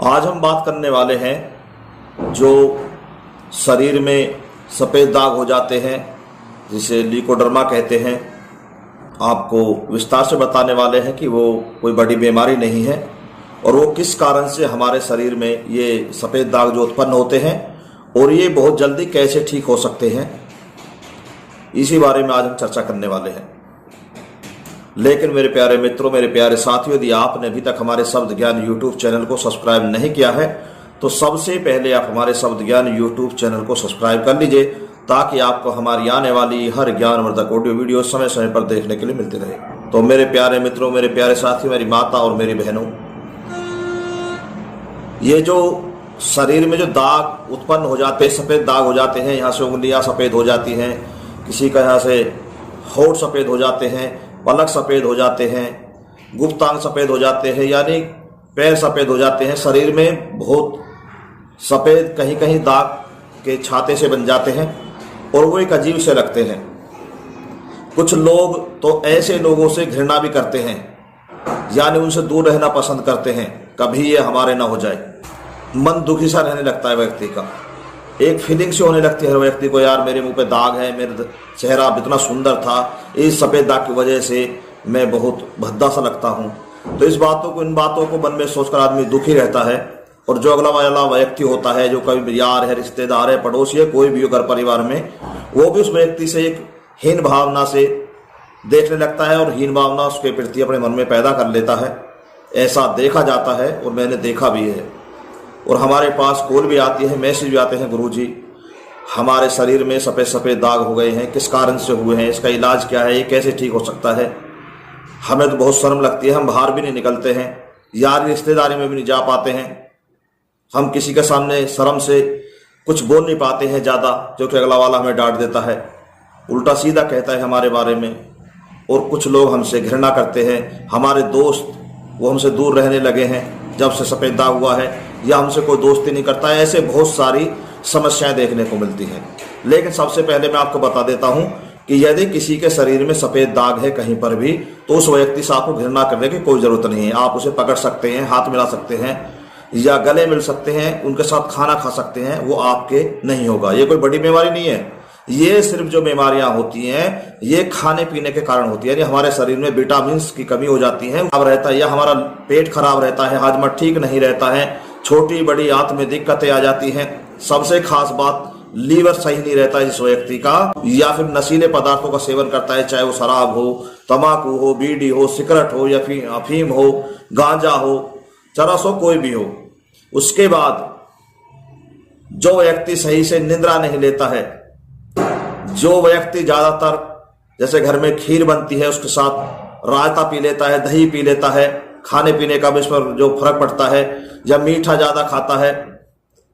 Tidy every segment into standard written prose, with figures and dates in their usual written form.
आज हम बात करने वाले हैं जो शरीर में सफ़ेद दाग हो जाते हैं, जिसे ल्यूकोडर्मा कहते हैं। आपको विस्तार से बताने वाले हैं कि वो कोई बड़ी बीमारी नहीं है और वो किस कारण से हमारे शरीर में ये सफ़ेद दाग जो उत्पन्न होते हैं और ये बहुत जल्दी कैसे ठीक हो सकते हैं, इसी बारे में आज हम चर्चा करने वाले हैं। लेकिन मेरे प्यारे मित्रों, मेरे प्यारे साथियों, यदि आपने अभी तक हमारे शब्द ज्ञान यूट्यूब चैनल को सब्सक्राइब नहीं किया है तो सबसे पहले आप हमारे शब्द ज्ञान यूट्यूब चैनल को सब्सक्राइब कर लीजिए, ताकि आपको हमारी आने वाली हर ज्ञानवर्धक ऑडियो वीडियो समय समय पर देखने के लिए मिलती रहे। तो मेरे प्यारे मित्रों, मेरे प्यारे साथियों, मेरी माता और मेरी बहनों, ये जो शरीर में जो दाग उत्पन्न हो जाते हैं, सफ़ेद दाग हो जाते हैं, यहाँ से उंगलियाँ सफ़ेद हो जाती हैं, किसी का यहाँ से होंठ सफ़ेद हो जाते हैं, पलक सफ़ेद हो जाते हैं, गुप्तांग सफ़ेद हो जाते हैं, यानी पैर सफ़ेद हो जाते हैं। शरीर में बहुत सफ़ेद कहीं कहीं दाग के छाते से बन जाते हैं और वो एक अजीब से लगते हैं। कुछ लोग तो ऐसे लोगों से घृणा भी करते हैं, यानी उनसे दूर रहना पसंद करते हैं, कभी ये हमारे ना हो जाए। मन दुखी सा रहने लगता है व्यक्ति का, एक फीलिंग से होने लगती है हर व्यक्ति को, यार मेरे मुंह पे दाग है, मेरा चेहरा इतना सुंदर था, इस सफ़ेद दाग की वजह से मैं बहुत भद्दा सा लगता हूँ। तो इन बातों को मन में सोचकर आदमी दुखी रहता है। और जो अगला वाला व्यक्ति होता है, जो कभी यार है, रिश्तेदार है, पड़ोसी है, कोई भी हो घर परिवार में, वो भी उस व्यक्ति से एक हीन भावना से देखने लगता है और हीन भावना उसके प्रति अपने मन में पैदा कर लेता है। ऐसा देखा जाता है और मैंने देखा भी है। और हमारे पास कॉल भी आती है, मैसेज भी आते हैं, गुरुजी हमारे शरीर में सफ़ेद सफ़ेद दाग हो गए हैं, किस कारण से हुए हैं, इसका इलाज क्या है, ये कैसे ठीक हो सकता है। हमें तो बहुत शर्म लगती है, हम बाहर भी नहीं निकलते हैं, यार रिश्तेदारी में भी नहीं जा पाते हैं, हम किसी के सामने शर्म से कुछ बोल नहीं पाते हैं ज़्यादा, क्योंकि अगला वाला हमें डांट देता है, उल्टा सीधा कहता है हमारे बारे में। और कुछ लोग हमसे घृणा करते हैं, हमारे दोस्त वो हमसे दूर रहने लगे हैं जब से सफ़ेद दाग हुआ है, या हमसे कोई दोस्ती नहीं करता है। ऐसे बहुत सारी समस्याएं देखने को मिलती हैं। लेकिन सबसे पहले मैं आपको बता देता हूं कि यदि किसी के शरीर में सफ़ेद दाग है कहीं पर भी, तो उस व्यक्ति से आपको घृणा करने की कोई ज़रूरत नहीं है। आप उसे पकड़ सकते हैं, हाथ मिला सकते हैं या गले मिल सकते हैं, उनके साथ खाना खा सकते हैं, वो आपके नहीं होगा। ये कोई बड़ी बीमारी नहीं है। ये सिर्फ जो बीमारियां होती हैं ये खाने पीने के कारण होती है, यानी हमारे शरीर में विटामिन की कमी हो जाती है, खराब रहता है, या हमारा पेट खराब रहता है, हाजमा ठीक नहीं रहता है, छोटी बड़ी आंत में दिक्कतें आ जाती हैं। सबसे खास बात, लीवर सही नहीं रहता है जिस व्यक्ति का, या फिर नशीले पदार्थों का सेवन करता है, चाहे वो शराब हो, तंबाकू हो, बीड़ी हो, सिगरेट हो, या फिर अफीम हो, गांजा हो, चरस हो, कोई भी हो। उसके बाद जो व्यक्ति सही से निद्रा नहीं लेता है, जो व्यक्ति ज्यादातर जैसे घर में खीर बनती है उसके साथ रायता पी लेता है, दही पी लेता है, खाने पीने का भी इस पर जो फर्क पड़ता है, या मीठा ज्यादा खाता है,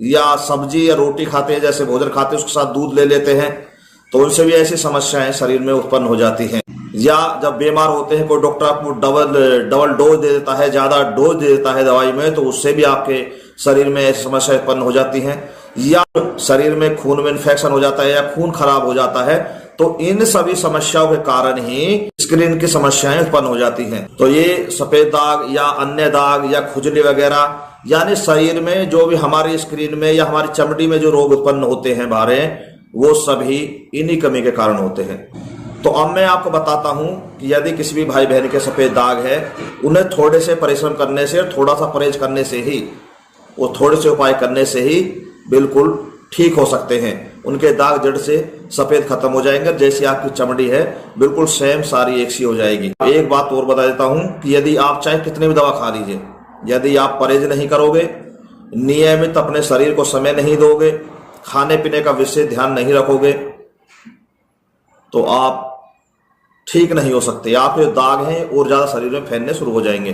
या सब्जी या रोटी खाते हैं, जैसे भोजन खाते हैं उसके साथ दूध ले लेते हैं, तो उनसे भी ऐसी समस्याएं शरीर में उत्पन्न हो जाती हैं। या जब बीमार होते हैं, कोई डॉक्टर आपको डबल डोज दे देता है, ज्यादा डोज दे देता है दवाई में, तो उससे भी आपके शरीर में ऐसी समस्या उत्पन्न हो जाती हैं। या शरीर में खून में इन्फेक्शन हो जाता है, या खून खराब हो जाता है, तो इन सभी समस्याओं के कारण ही स्किन की समस्याएं उत्पन्न हो जाती हैं। तो ये सफेद दाग या अन्य दाग या खुजली वगैरह, यानी शरीर में जो भी हमारी स्किन में या हमारी चमड़ी में जो रोग उत्पन्न होते हैं बाहर, वो सभी इन्हीं कमी के कारण होते हैं। तो अब मैं आपको बताता हूं कि यदि किसी भी भाई बहन के सफेद दाग है, उन्हें थोड़े से परिश्रम करने से, थोड़ा सा परहेज करने से ही, वो थोड़े से उपाय करने से ही बिल्कुल ठीक हो सकते हैं। उनके दाग जड़ से सफेद खत्म हो जाएंगे, जैसी आपकी चमड़ी है बिल्कुल सेम सारी एक सी हो जाएगी। एक बात और बता देता हूं कि यदि आप चाहे कितनी भी दवा खा लीजिए, यदि आप परहेज नहीं करोगे, नियमित अपने शरीर को समय नहीं दोगे, खाने पीने का विशेष ध्यान नहीं रखोगे, तो आप ठीक नहीं हो सकते। आपके दाग हैं और ज्यादा शरीर में फैलने शुरू हो जाएंगे।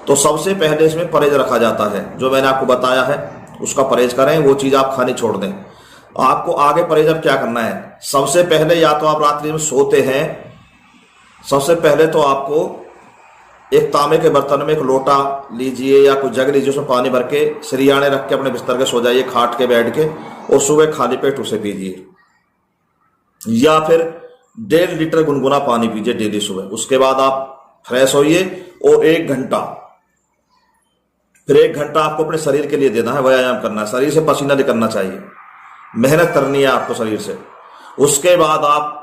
तो सबसे पहले इसमें परहेज रखा जाता है, जो मैंने आपको बताया है उसका परहेज करें, वो चीज आप खानी छोड़ दें। आपको आगे परहेज अब क्या करना है, सबसे पहले या तो आप रात्रि में सोते हैं, सबसे पहले तो आपको एक तांबे के बर्तन में एक लोटा लीजिए या कुछ जग लीजिए, उसमें पानी भर के सिरियाने रख के अपने बिस्तर के सो जाइए, खाट के बैठ के, और सुबह खाली पेट उसे पीजिए। या फिर 1.5 लीटर गुनगुना पानी पीजिए डेली सुबह। उसके बाद आप फ्रेश होइए और 1 घंटा फिर 1 घंटा आपको अपने शरीर के लिए देना है, व्यायाम करना है, शरीर से पसीना निकलना चाहिए, मेहनत करनी है आपको शरीर से। उसके बाद आप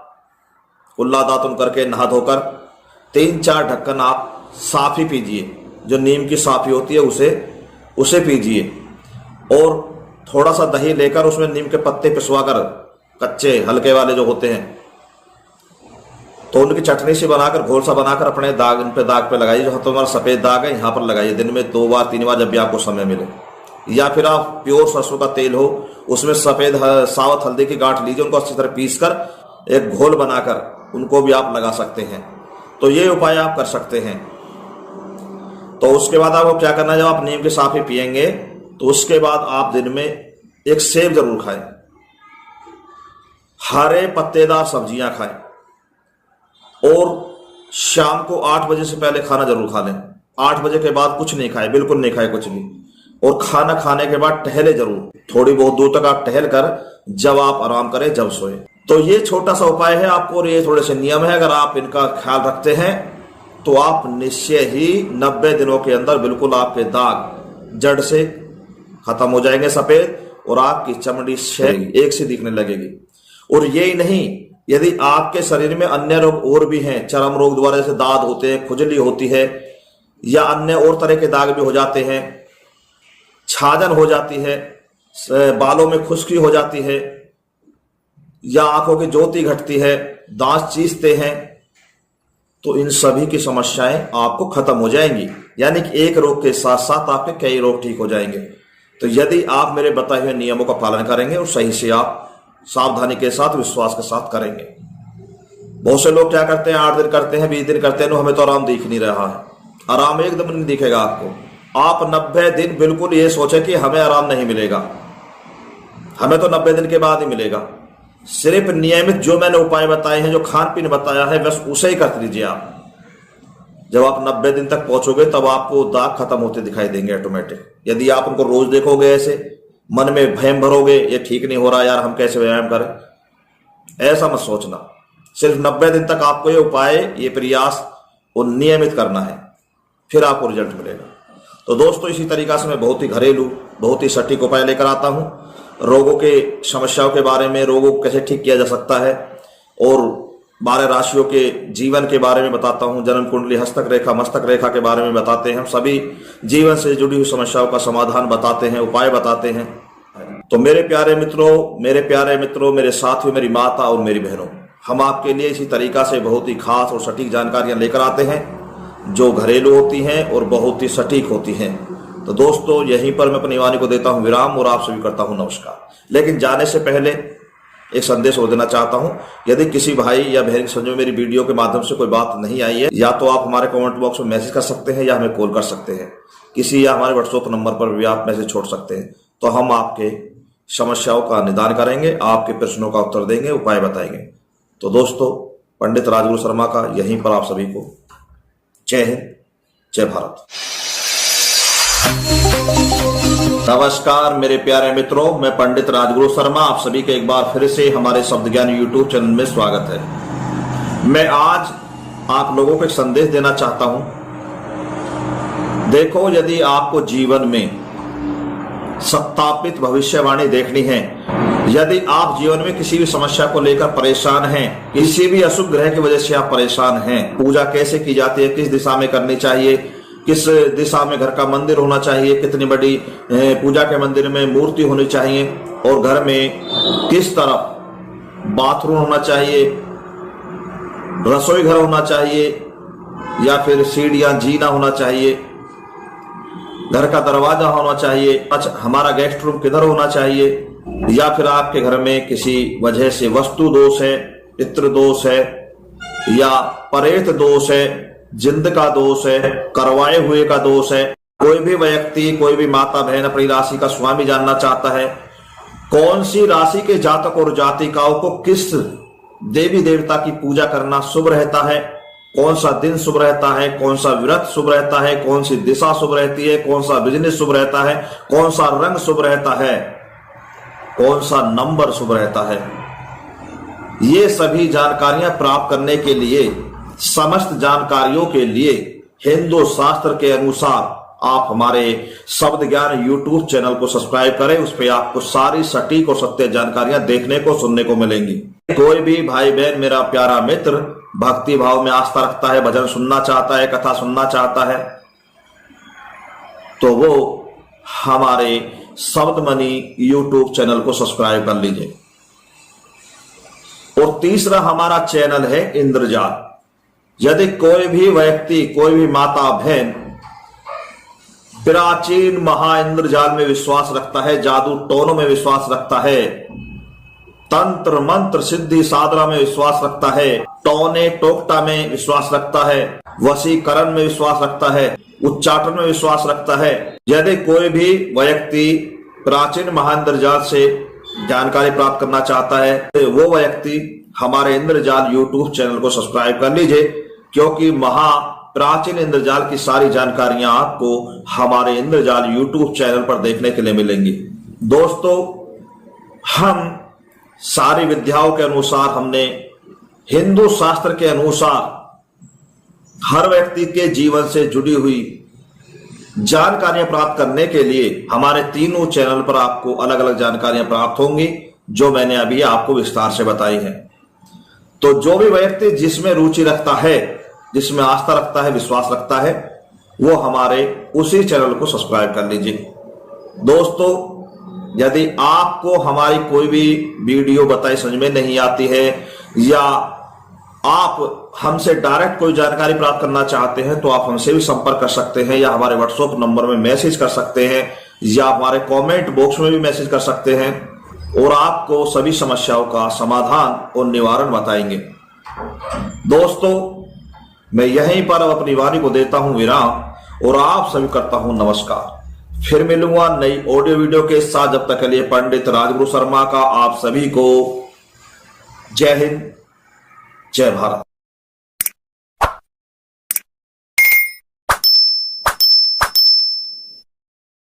कुल्ला दातुन करके नहा धोकर 3-4 ढक्कन आप साफी पीजिए, जो नीम की साफी होती है उसे पीजिए, और थोड़ा सा दही लेकर उसमें नीम के पत्ते पिसवाकर, कच्चे हल्के वाले जो होते हैं, तो उनकी चटनी से बनाकर, घोल सा बनाकर अपने दाग, इन पे दाग पे लगाइए। जो तुम्हारा सफेद दाग है यहाँ पर लगाइए, दिन में 2 बार 3 बार जब भी आपको समय मिले। या फिर आप प्योर सरसों का तेल हो, उसमें सफेद सावत हल्दी की गांठ लीजिए, उनको अच्छी तरह पीस कर एक घोल बनाकर उनको भी आप लगा सकते हैं। तो ये उपाय आप कर सकते हैं। तो उसके बाद आपको क्या करना है, जब आप नीम की साफी पिएंगे तो उसके बाद आप दिन में एक सेब जरूर खाएं, हरे पत्तेदार सब्जियां खाएं, और शाम को 8 बजे से पहले खाना जरूर खा लें। 8 बजे के बाद कुछ नहीं खाएं, बिल्कुल नहीं खाएं कुछ भी। और खाना खाने के बाद टहले जरूर, थोड़ी बहुत दूर तक आप टहल कर जब आप आराम करें, जब सोए। तो ये छोटा सा उपाय है आपको, और ये थोड़े से नियम है, अगर आप इनका ख्याल रखते हैं तो आप निश्चय ही 90 दिनों के अंदर बिल्कुल आपके दाग जड़ से खत्म हो जाएंगे सफेद, और आपकी चमड़ी एक सी दिखने लगेगी। और यही नहीं, यदि आपके शरीर में अन्य रोग और भी हैं, चर्म रोग द्वारा जैसे दाद होते हैं, खुजली होती है, या अन्य और तरह के दाग भी हो जाते हैं, छाजन हो जाती है, बालों में खुश्की हो जाती है, या आंखों की ज्योति घटती है, दांत चीसते हैं, तो इन सभी की समस्याएं आपको खत्म हो जाएंगी। यानी कि एक रोग के साथ साथ आपके कई रोग ठीक हो जाएंगे। तो यदि आप मेरे बताए हुए नियमों का पालन करेंगे और सही से आप सावधानी के साथ, विश्वास के साथ करेंगे। बहुत से लोग क्या करते हैं, 8 दिन करते हैं, 20 दिन करते हैं, हमें तो आराम दिख नहीं रहा है। आराम एकदम नहीं दिखेगा आपको। आप 90 दिन बिल्कुल ये सोचे कि हमें आराम नहीं मिलेगा, हमें तो 90 दिन के बाद ही मिलेगा। सिर्फ नियमित जो मैंने उपाय बताए हैं, जो खान पीन बताया है, बस उसे ही कर लीजिए आप। जब आप 90 दिन तक पहुंचोगे तब आपको दाग खत्म होते दिखाई देंगे ऑटोमेटिक। यदि आप उनको रोज देखोगे, ऐसे मन में भयम भरोगे, ये ठीक नहीं हो रहा यार, हम कैसे व्यायाम करें, ऐसा मत सोचना। सिर्फ 90 दिन तक आपको ये उपाय, ये प्रयास और नियमित करना है, फिर आपको रिजल्ट मिलेगा। तो दोस्तों, इसी तरीका से मैं बहुत ही घरेलू, बहुत ही सटीक उपाय लेकर आता हूं। रोगों के, समस्याओं के बारे में, रोगों को कैसे ठीक किया जा सकता है, और 12 राशियों के जीवन के बारे में बताता हूं। जन्म कुंडली, हस्तक रेखा, मस्तक रेखा के बारे में बताते हैं। हम सभी जीवन से जुड़ी हुई समस्याओं का समाधान बताते हैं, उपाय बताते हैं। तो मेरे प्यारे मित्रों, मेरे साथियों, मेरी माता और मेरी बहनों, हम आपके लिए इसी तरीका से बहुत ही खास और सटीक जानकारियां लेकर आते हैं, जो घरेलू होती हैं और बहुत ही सटीक होती हैं। तो दोस्तों, यहीं पर मैं अपनी वाणी को देता हूं विराम और आपसे भी करता हूं नमस्कार। लेकिन जाने से पहले एक संदेश और देना चाहता हूं। यदि किसी भाई या बहन की समझ में मेरी वीडियो के माध्यम से कोई बात नहीं आई है, या तो आप हमारे कमेंट बॉक्स में मैसेज कर सकते हैं, या हमें कॉल कर सकते हैं किसी, या हमारे व्हाट्सएप नंबर पर भी आप मैसेज छोड़ सकते हैं। तो हम आपके समस्याओं का निदान करेंगे, आपके प्रश्नों का उत्तर देंगे, उपाय बताएंगे। तो दोस्तों, पंडित राजगुरु शर्मा का यहीं पर आप सभी को जय हिंद, जय भारत। नमस्कार मेरे प्यारे मित्रों, मैं पंडित राजगुरु शर्मा, आप सभी के एक बार फिर से हमारे शब्द ज्ञान यूट्यूब चैनल में स्वागत है। मैं आज आप लोगों को एक संदेश देना चाहता हूं। देखो, यदि आपको जीवन में सत्यापित भविष्यवाणी देखनी है, यदि आप जीवन में किसी भी समस्या को लेकर परेशान हैं, किसी भी अशुभ ग्रह की वजह से आप परेशान हैं, पूजा कैसे की जाती है, किस दिशा में करनी चाहिए, किस दिशा में घर का मंदिर होना चाहिए, कितनी बड़ी पूजा के मंदिर में मूर्ति होनी चाहिए, और घर में किस तरफ बाथरूम होना चाहिए, रसोई घर होना चाहिए, या फिर सीढ़ियां, जीना होना चाहिए, घर का दरवाजा होना चाहिए, अच्छा हमारा गेस्ट रूम किधर होना चाहिए, या फिर आपके घर में किसी वजह से वस्तु दोष है, पितृ दोष है, या परेत दोष है, जिंद का दोष है, करवाए हुए का दोष है। कोई भी व्यक्ति, कोई भी माता बहन अपनी राशि का स्वामी जानना चाहता है, कौन सी राशि के जातक और जातिकाओं को किस देवी देवता की पूजा करना शुभ रहता है, कौन सा दिन शुभ रहता है, कौन सा व्रत शुभ रहता है, कौन सी दिशा शुभ रहती है, कौन सा बिजनेस शुभ रहता है, कौन सा रंग शुभ रहता है, कौन सा नंबर शुभ रहता है, ये सभी जानकारियां प्राप्त करने के लिए, समस्त जानकारियों के लिए हिंदू शास्त्र के अनुसार आप हमारे शब्द ज्ञान यूट्यूब चैनल को सब्सक्राइब करें। उस पर आपको सारी सटीक और सत्य जानकारियां देखने को सुनने को मिलेंगी। कोई भी भाई बहन, मेरा प्यारा मित्र भक्ति भाव में आस्था रखता है, भजन सुनना चाहता है, कथा सुनना चाहता है, तो वो हमारे शब्द मणि यूट्यूब चैनल को सब्सक्राइब कर लीजिए। और तीसरा हमारा चैनल है इंद्रजाल। यदि कोई भी व्यक्ति, कोई भी माता बहन प्राचीन महा इंद्रजाल में विश्वास रखता है, जादू टोनों में विश्वास रखता है, तंत्र मंत्र सिद्धि साधना में विश्वास रखता है, टोने टोकटा में विश्वास रखता है, वशीकरण में विश्वास रखता है, उच्चाटन में विश्वास रखता है, यदि कोई भी व्यक्ति प्राचीन महाइंद्रजाल से जानकारी प्राप्त करना चाहता है तो वो व्यक्ति हमारे इंद्रजाल यूट्यूब चैनल को सब्सक्राइब कर लीजिए, क्योंकि महा प्राचीन इंद्रजाल की सारी जानकारियां आपको हमारे इंद्रजाल यूट्यूब चैनल पर देखने के लिए मिलेंगी। दोस्तों, हम सारी विद्याओं के अनुसार, हमने हिंदू शास्त्र के अनुसार हर व्यक्ति के जीवन से जुड़ी हुई जानकारियां प्राप्त करने के लिए हमारे तीनों चैनल पर आपको अलग अलग जानकारियां प्राप्त होंगी, जो मैंने अभी आपको विस्तार से बताई है। तो जो भी व्यक्ति जिसमें रुचि रखता है, जिसमें आस्था रखता है, विश्वास रखता है, वो हमारे उसी चैनल को सब्सक्राइब कर लीजिए। दोस्तों, यदि आपको हमारी कोई भी वीडियो बताई समझ में नहीं आती है, या आप हमसे डायरेक्ट कोई जानकारी प्राप्त करना चाहते हैं, तो आप हमसे भी संपर्क कर सकते हैं, या हमारे व्हाट्सएप नंबर में मैसेज कर सकते हैं, या हमारे कमेंट बॉक्स में भी मैसेज कर सकते हैं, और आपको सभी समस्याओं का समाधान और निवारण बताएंगे। दोस्तों, मैं यहीं पर अब अपनी वाणी को देता हूं विराम, और आप सभी करता हूं नमस्कार। फिर मिलूंगा नई ऑडियो वीडियो के साथ। जब तक के लिए पंडित राजगुरु शर्मा का आप सभी को जय हिंद, जय भारत।